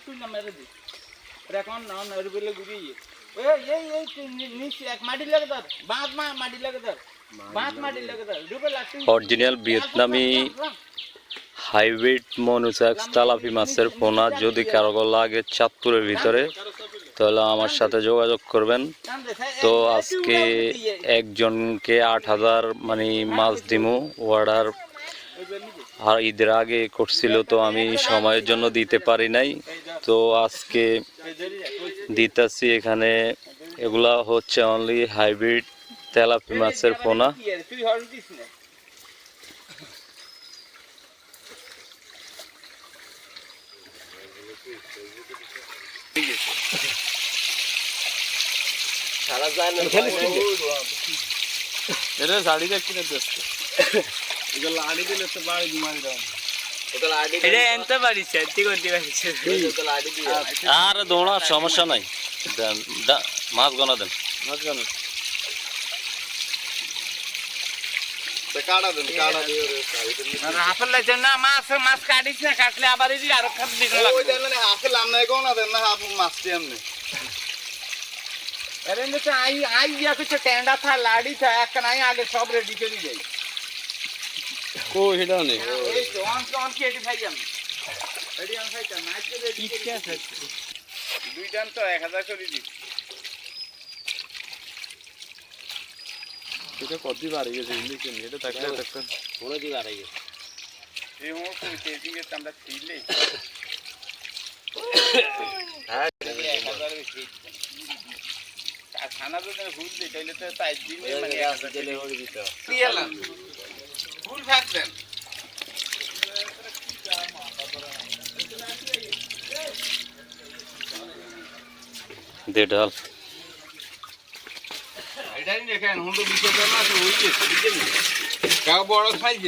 তুললাম মেরে দি এখন না নর বলে ঘুরিয়ে এই নিচে এক মাটি লাগে ধর বাঁধ মাটি লাগে ধর বাঁধ মাটি লাগে ধর ডুবে লাগছে অরিজিনাল ভিয়েতনামি হাইব্রিড মনোসেক্স তেলাপি মাছের পোনা যদি কারো লাগে চাঁদপুরের ভিতরে তাহলে আমার সাথে যোগাযোগ করবেন। তো আজকে একজনকে 8,000 মানে মাছ দিমু অর্ডার, আর ঈদের আগে করছিল তো আমি সময়ের জন্য দিতে পারি নাই, তো আজকে দিতেছি। এখানে এগুলা হচ্ছে অনলি হাইব্রিড তেলাপি মাছের পোনা। আর দৌড়া সমস্যা নাই, মাছ গনা দেন, মাছ গনা মাছ কাটিস না, কাটলে আবার আরো টেন্ডা থা লাড়ি থা এক নাই আগে সব রেডি করে যাই কো হেডা নেই এই তো অন কি এটি ভাই আমি এটি আমি ভাই না আজকে রেডি কি আছে দুই দাম তো 1000 করে দি এটা কতই বাড়ি গেছে ইন্ডিকেন এটা থাকলে থাকতেন বলে দি বাড়াই গেছে এই মোর কই তেজি কে আমরা ছিলে হ্যাঁ 1000 বেশি খানা তো ভুল দিই তাইলে তো তাই দিনে মানে দিলে হয়ে দিত দিলাম ভুল থাকবেন দে ডাল এটা দেখেন হুন্ডো 20 টাকা আছে হইছে বুঝছেন কাও বড় খাইছে